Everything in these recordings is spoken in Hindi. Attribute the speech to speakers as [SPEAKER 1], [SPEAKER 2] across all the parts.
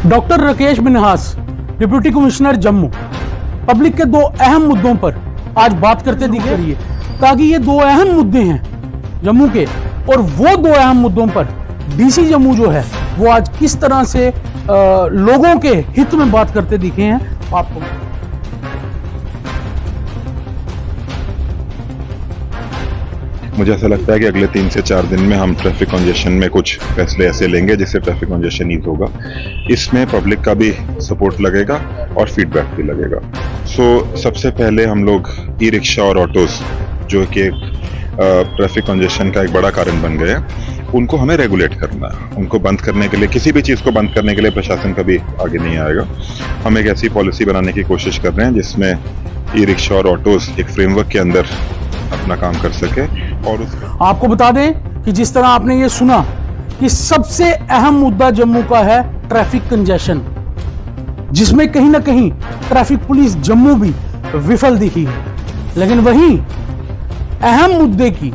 [SPEAKER 1] Doctor Rakesh Minhas, deputy commissioner Jammu, public के दो अहम मुद्दों पर आज बात करते दिख रही है, ताकि ये दो अहम मुद्दे हैं जम्मू के, और वो दो अहम मुद्दों पर डीसी जम्मू जो है वो आज किस तरह से लोगों के हित में बात करते दिखे हैं आपको।
[SPEAKER 2] मुझे ऐसा लगता है कि अगले 3 से 4 दिन में हम ट्रैफिक कंजेशन में कुछ फैसले ऐसे लेंगे जिससे ट्रैफिक कंजेशन ईज होगा। इसमें पब्लिक का भी सपोर्ट लगेगा और फीडबैक भी लगेगा। सबसे पहले हम लोग ई रिक्शा और ऑटोज जो कि ट्रैफिक कंजेशन का एक बड़ा कारण बन गए हैं, उनको हमें रेगुलेट करना है। उनको बंद करने के लिए, किसी भी चीज़ को बंद करने के लिए प्रशासन कभी आगे नहीं आएगा। हम एक ऐसी पॉलिसी बनाने की कोशिश कर रहे हैं जिसमें ई रिक्शा और ऑटोज एक फ्रेमवर्क के अंदर अपना काम कर सके। और
[SPEAKER 1] आपको बता दें कि जिस तरह आपने ये सुना कि सबसे अहम मुद्दा जम्मू का है ट्रैफिक कंजेशन, जिसमें कहीं ना कहीं ट्रैफिक पुलिस जम्मू भी विफल दिखी है, लेकिन वहीं अहम मुद्दे की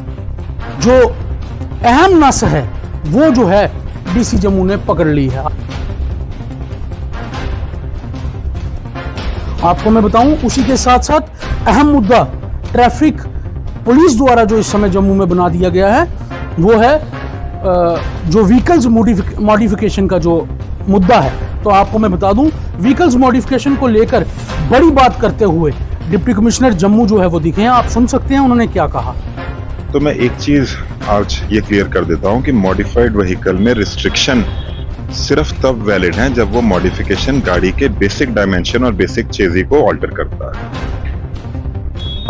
[SPEAKER 1] जो अहम नस है वो जो है डीसी जम्मू ने पकड़ ली है। आपको मैं बताऊं, उसी के साथ साथ अहम मुद्दा ट्रैफिक पुलिस द्वारा जो इस समय जम्मू में बना दिया गया है वो है जो व्हीकल्स मॉडिफिकेशन का जो मुद्दा है। तो आपको मैं बता दूं, व्हीकल्स मॉडिफिकेशन को लेकर बड़ी बात करते हुए डिप्टी कमिश्नर जम्मू जो है वो दिखे हैं। आप सुन सकते हैं उन्होंने क्या कहा।
[SPEAKER 2] तो मैं एक चीज आज ये क्लियर कर देता हूं कि मॉडिफाइड व्हीकल में रिस्ट्रिक्शन सिर्फ तब वैलिड है जब वो मॉडिफिकेशन गाड़ी के बेसिक डायमेंशन और बेसिक चेजी को ऑल्टर करता है।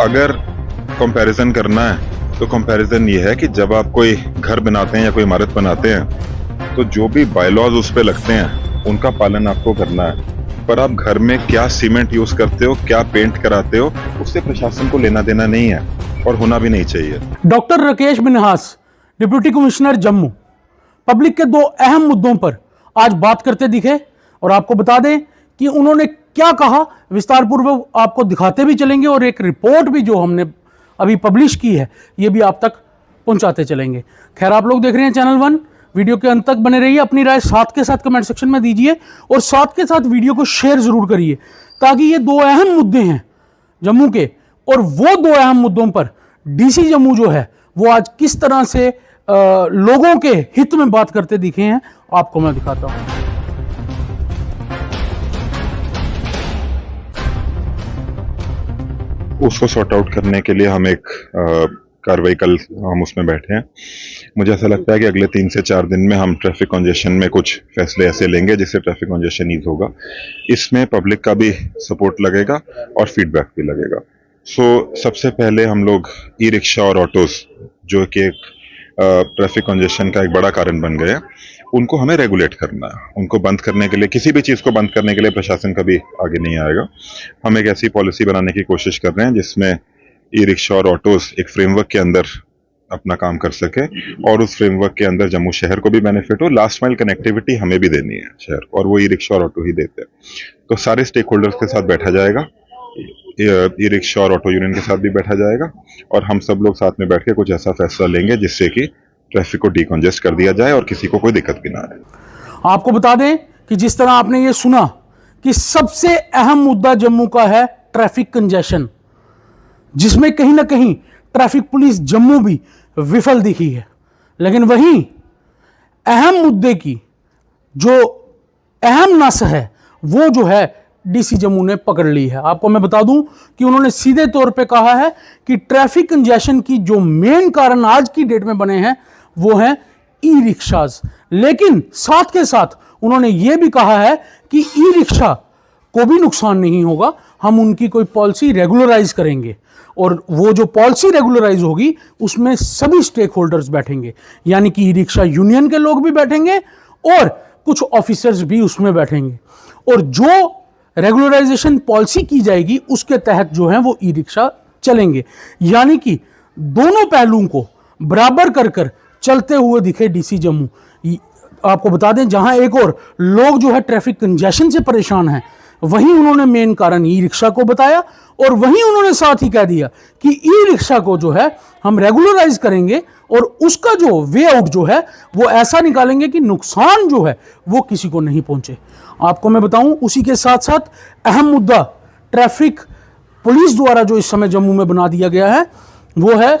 [SPEAKER 2] अगर कंपैरिजन करना है तो कंपैरिजन ये है कि जब आप कोई घर बनाते हैं या कोई इमारत बनाते हैं तो जो भी बायलॉज उस पे लगते हैं उनका पालन आपको करना है। पर आप घर में क्या सीमेंट यूज करते हो, क्या पेंट कराते हो, उससे प्रशासन को लेना देना नहीं है और होना भी नहीं चाहिए।
[SPEAKER 1] Doctor Rakesh Minhas, deputy commissioner Jammu, public के दो अहम मुद्दों पर आज बात करते दिखे, और आपको बता दें कि उन्होंने क्या कहा विस्तार पूर्वक आपको दिखाते भी चलेंगे, और एक रिपोर्ट भी जो हमने अभी पब्लिश की है ये भी आप तक पहुंचाते चलेंगे। खैर, आप लोग देख रहे हैं चैनल 1, वीडियो के अंत तक बने रहिए, अपनी राय साथ के साथ कमेंट सेक्शन में दीजिए, और साथ के साथ वीडियो को शेयर जरूर करिए, ताकि ये दो अहम मुद्दे हैं जम्मू के, और वो दो अहम मुद्दों पर डीसी जम्मू जो है वो आज किस तरह से लोगों के हित में बात करते दिखे हैं आपको मैं दिखाता हूं।
[SPEAKER 2] उसको सॉर्ट आउट करने के लिए हम एक कार्रवाई कल हम उसमें बैठे हैं। मुझे ऐसा लगता है कि अगले 3 से 4 दिन में हम ट्रैफिक कंजेशन में कुछ फैसले ऐसे लेंगे जिससे ट्रैफिक कंजेशन ईज होगा। इसमें पब्लिक का भी सपोर्ट लगेगा और फीडबैक भी लगेगा। सबसे पहले हम लोग ई रिक्शा और ऑटोज जो कि एक ट्रैफिक कंजेशन का एक बड़ा कारण बन गए हैं, उनको हमें रेगुलेट करना है। उनको बंद करने के लिए, किसी भी चीज़ को बंद करने के लिए प्रशासन कभी आगे नहीं आएगा। हम एक ऐसी पॉलिसी बनाने की कोशिश कर रहे हैं जिसमें ई रिक्शा और ऑटोज एक फ्रेमवर्क के अंदर अपना काम कर सके, और उस फ्रेमवर्क के अंदर जम्मू शहर को भी बेनिफिट हो। लास्ट माइल कनेक्टिविटी हमें भी देनी है शहर को, और वो ई रिक्शा और ऑटो ही देते हैं। तो सारे स्टेक होल्डर्स के साथ बैठा जाएगा, ई रिक्शा और ऑटो यूनियन के साथ भी बैठा जाएगा, और हम सब लोग साथ में बैठ के कुछ ऐसा फैसला लेंगे जिससे कि ट्रैफिक को डीकंजेस्ट कर दिया जाए और किसी को कोई दिक्कत भी ना आए।
[SPEAKER 1] आपको बता दें कि जिस तरह आपने ये सुना कि सबसे अहम मुद्दा जम्मू का है ट्रैफिक कंजेशन, जिसमें कहीं ना कहीं ट्रैफिक पुलिस जम्मू भी विफल दिखी है, लेकिन वहीं अहम मुद्दे की जो अहम नस है वो जो है डीसी जम्मू ने पकड़ ली है। आपको मैं बता दूं कि उन्होंने सीधे तौर पे कहा है कि ट्रैफिक कंजेशन की जो मेन कारण आज की डेट में बने हैं वो हैं ई रिक्शाज, लेकिन साथ के साथ उन्होंने ये भी कहा है कि ई रिक्शा को भी नुकसान नहीं होगा, हम उनकी कोई पॉलिसी रेगुलराइज करेंगे, और वो जो पॉलिसी रेगुलराइज होगी उसमें सभी स्टेक होल्डर्स बैठेंगे, यानी कि ई रिक्शा यूनियन के लोग भी बैठेंगे और कुछ ऑफिसर्स भी उसमें बैठेंगे, और जो रेगुलराइजेशन पॉलिसी की जाएगी उसके तहत जो है वो ई रिक्शा चलेंगे, यानी कि दोनों पहलुओं को बराबर कर कर चलते हुए दिखे डीसी जम्मू। आपको बता दें, जहां एक और लोग जो है ट्रैफिक कंजेशन से परेशान हैं, वहीं उन्होंने मेन कारण ई रिक्शा को बताया, और वहीं उन्होंने साथ ही कह दिया कि ई रिक्शा को जो है हम रेगुलराइज करेंगे, और उसका जो वे आउट जो है वो ऐसा निकालेंगे कि नुकसान जो है वो किसी को नहीं पहुंचे। आपको मैं बताऊं, उसी के साथ साथ अहम मुद्दा ट्रैफिक पुलिस द्वारा जो इस समय जम्मू में बना दिया गया है वो है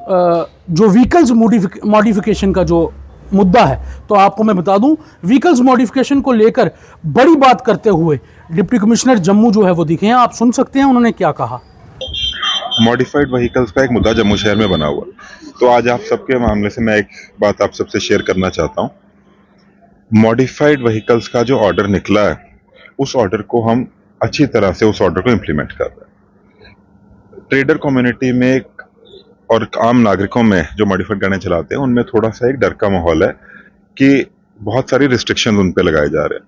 [SPEAKER 1] जो व्हीकल्स मॉडिफिकेशन का जो मुद्दा है। तो आपको मैं बता दूं, व्हीकल्स मॉडिफिकेशन को लेकर बड़ी बात करते हुए डिप्टी कमिश्नर जम्मू जो है वो दिखे हैं, आप सुन सकते हैं उन्होंने क्या कहा।
[SPEAKER 2] मॉडिफाइड व्हीकल्स का एक मुद्दा जम्मू शहर में बना हुआ, तो आज आप सबके मामले से मैं एक बात आप सबसे शेयर करना चाहता हूं। मॉडिफाइड व्हीकल्स का जो ऑर्डर निकला है, उस ऑर्डर को हम अच्छी तरह से उस ऑर्डर को इम्प्लीमेंट कर रहे हैं। ट्रेडर कम्युनिटी में और आम नागरिकों में जो मॉडिफाइड गाड़ियां चलाते हैं उनमें थोड़ा सा एक डर का माहौल है कि बहुत सारी रिस्ट्रिक्शन उन पे लगाए जा रहे हैं।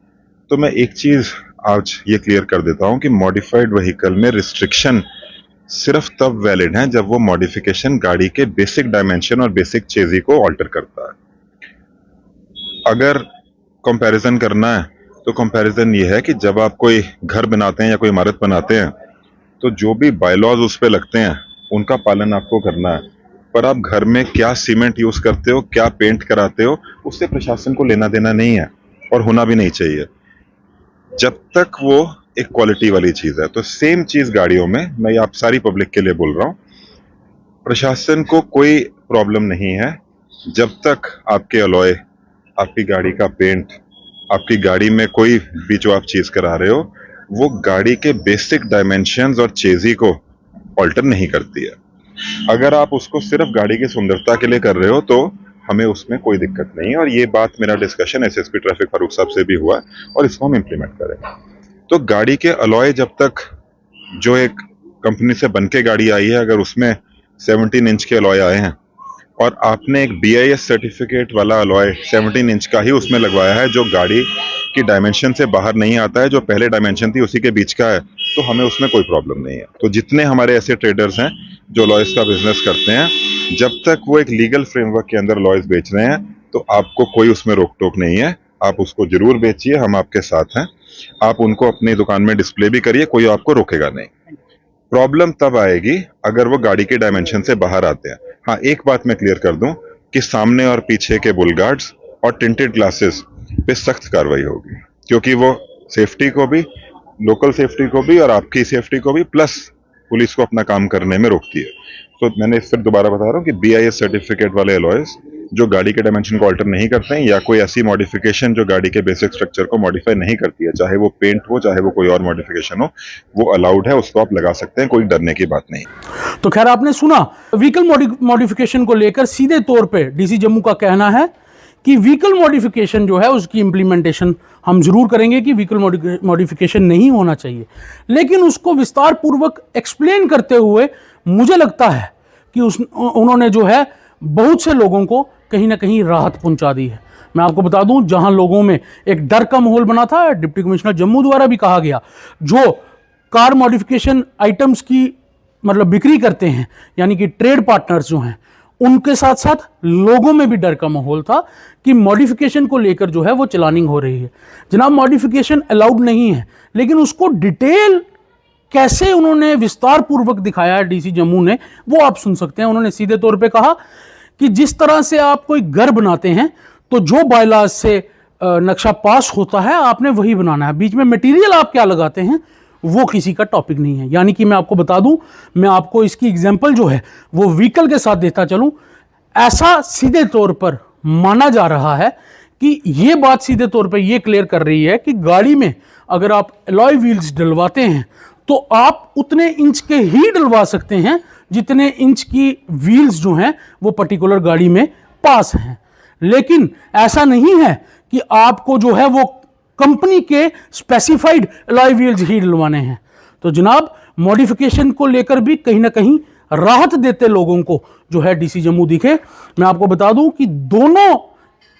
[SPEAKER 2] तो मैं एक चीज आज ये क्लियर कर देता हूं कि मॉडिफाइड व्हीकल में रिस्ट्रिक्शन सिर्फ तब वैलिड है जब वो मॉडिफिकेशन गाड़ी के बेसिक डायमेंशन और बेसिक चेजी को ऑल्टर करता है। अगर कंपैरिजन करना है तो कंपैरिजन ये है कि जब आप कोई घर बनाते हैं या कोई इमारत बनाते हैं तो जो भी बायलॉज उस पर लगते हैं उनका पालन आपको करना है, पर आप घर में क्या सीमेंट यूज करते हो, क्या पेंट कराते हो, उससे प्रशासन को लेना देना नहीं है और होना भी नहीं चाहिए जब तक वो एक क्वालिटी वाली चीज है। तो सेम चीज गाड़ियों में, मैं आप सारी पब्लिक के लिए बोल रहा हूं, प्रशासन को कोई प्रॉब्लम नहीं है जब तक आपके अलॉय, आपकी गाड़ी का पेंट, आपकी गाड़ी में कोई भी जो आप चीज करा रहे हो वो गाड़ी के बेसिक डायमेंशंस और चेजी को ऑल्टर नहीं करती है। अगर आप उसको सिर्फ गाड़ी की सुंदरता के लिए कर रहे हो तो हमें उसमें कोई दिक्कत नहीं है, और ये बात मेरा डिस्कशन एसएसपी ट्रैफिक फारूक साहब से भी हुआ और इसको हम इम्प्लीमेंट करेंगे। तो गाड़ी के अलॉय जब तक जो एक कंपनी से बन के गाड़ी आई है, अगर उसमें 17 इंच के अलॉय आए हैं और आपने एक BIS सर्टिफिकेट वाला अलॉय 17 इंच का ही उसमें लगवाया है जो गाड़ी की डायमेंशन से बाहर नहीं आता है, जो पहले डायमेंशन थी उसी के बीच का है, तो हमें उसमें कोई प्रॉब्लम नहीं है। तो जितने हमारे ऐसे ट्रेडर्स हैं जो अलॉयज का बिजनेस करते हैं, जब तक वो एक लीगल फ्रेमवर्क के अंदर अलॉयज बेच रहे हैं तो आपको कोई उसमें रोक टोक नहीं है। आप उसको जरूर बेचिए, हम आपके साथ हैं। आप उनको अपनी दुकान में डिस्प्ले भी करिए, कोई आपको रोकेगा नहीं। प्रॉब्लम तब आएगी अगर वो गाड़ी के डायमेंशन से बाहर आते हैं। हाँ, एक बात मैं क्लियर कर दूं कि सामने और पीछे के बुल गार्ड्स और टिंटेड ग्लासेस पे सख्त कार्रवाई होगी, क्योंकि वो सेफ्टी को भी, लोकल सेफ्टी को भी और आपकी सेफ्टी को भी, प्लस पुलिस को अपना काम करने में रोकती है। तो मैंने फिर दोबारा बता रहा हूँ कि BIS सर्टिफिकेट वाले अलॉयज जो गाड़ी के डायमेंशन को ऑल्टर नहीं करते हैं, या कोई ऐसी मॉडिफिकेशन जो गाड़ी के बेसिक स्ट्रक्चर को मॉडिफाई नहीं करती है, चाहे वो पेंट हो चाहे वो कोई और मॉडिफिकेशन हो, वो अलाउड है, उसको आप लगा सकते हैं, कोई डरने की बात नहीं।
[SPEAKER 1] तो खैर आपने सुना, व्हीकल मॉडिफिकेशन को लेकर सीधे तौर पे डीसी जम्मू का कहना है कि व्हीकल मॉडिफिकेशन जो है उसकी इंप्लीमेंटेशन हम जरूर करेंगे कि व्हीकल मॉडिफिकेशन नहीं होना चाहिए, लेकिन उसको विस्तार पूर्वक एक्सप्लेन करते हुए मुझे लगता है कि उन्होंने जो है बहुत से लोगों को कहीं ना कहीं राहत पहुंचा दी है। मैं आपको बता दूं, जहां लोगों में एक डर का माहौल बना था, डिप्टी कमिश्नर जम्मू द्वारा भी कहा गया, जो कार मॉडिफिकेशन आइटम्स की मतलब बिक्री करते हैं, यानी कि ट्रेड पार्टनर्स जो हैं, उनके साथ साथ लोगों में भी डर का माहौल था कि मॉडिफिकेशन को लेकर जो है वो चलानिंग हो रही है। जनाब, मॉडिफिकेशन अलाउड नहीं है, लेकिन उसको डिटेल कैसे उन्होंने विस्तार पूर्वक दिखाया है डीसी जम्मू ने, वो आप सुन सकते हैं। उन्होंने सीधे तौर पे कहा कि जिस तरह से आप कोई घर बनाते हैं तो जो बायलॉज से नक्शा पास होता है आपने वही बनाना है, बीच में मटेरियल आप क्या लगाते हैं वो किसी का टॉपिक नहीं है। यानी कि मैं आपको बता दूं, मैं आपको इसकी एग्जांपल जो है वो व्हीकल के साथ देता चलूं। ऐसा सीधे तौर पर माना जा रहा है कि ये बात सीधे तौर पर ये क्लियर कर रही है कि गाड़ी में अगर आप अलॉय व्हील्स डलवाते हैं तो आप उतने इंच के ही डलवा सकते हैं जितने इंच की व्हील्स जो हैं वो पर्टिकुलर गाड़ी में पास हैं, लेकिन ऐसा नहीं है कि आपको जो है वो कंपनी के स्पेसिफाइड अलॉय व्हील्स ही डलवाने हैं। तो जनाब, मॉडिफिकेशन को लेकर भी कहीं ना कहीं राहत देते लोगों को जो है डीसी जम्मू दिखे। मैं आपको बता दूं कि दोनों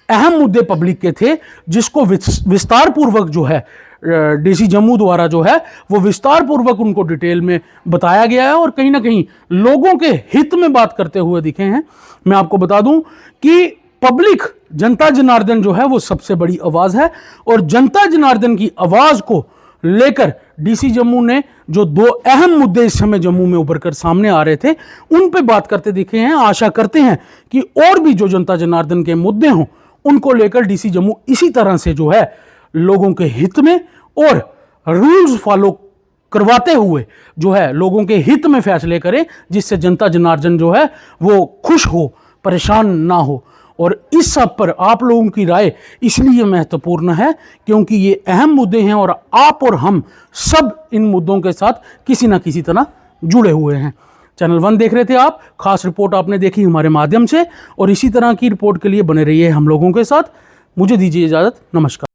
[SPEAKER 1] अहम मुद्दे पब्लिक के थे, जिसको विस्तार पूर्वक जो है डीसी जम्मू द्वारा जो है वो विस्तार पूर्वक उनको डिटेल में बताया गया है और कहीं ना कहीं लोगों के हित में बात करते हुए दिखे हैं। मैं आपको बता दूं कि पब्लिक, जनता जनार्दन जो है वो सबसे बड़ी आवाज है, और जनता जनार्दन की आवाज को लेकर डीसी जम्मू ने जो दो अहम मुद्दे इस समय जम्मू में उभर कर सामने आ रहे थे उन पे बात करते दिखे हैं। आशा करते हैं कि और भी जो जनता जनार्दन के मुद्दे हों उनको लेकर डीसी जम्मू इसी तरह से जो है लोगों के हित में और रूल्स फॉलो करवाते हुए जो है लोगों के हित में फैसले करें, जिससे जनता जनार्दन जो है वो खुश हो, परेशान ना हो। और इस सब पर आप लोगों की राय इसलिए महत्वपूर्ण है क्योंकि ये अहम मुद्दे हैं और आप और हम सब इन मुद्दों के साथ किसी ना किसी तरह जुड़े हुए हैं। चैनल 1 देख रहे थे आप, खास रिपोर्ट आपने देखी हमारे माध्यम से, और इसी तरह की रिपोर्ट के लिए बने रहिए हम लोगों के साथ। मुझे दीजिए इजाज़त, नमस्कार।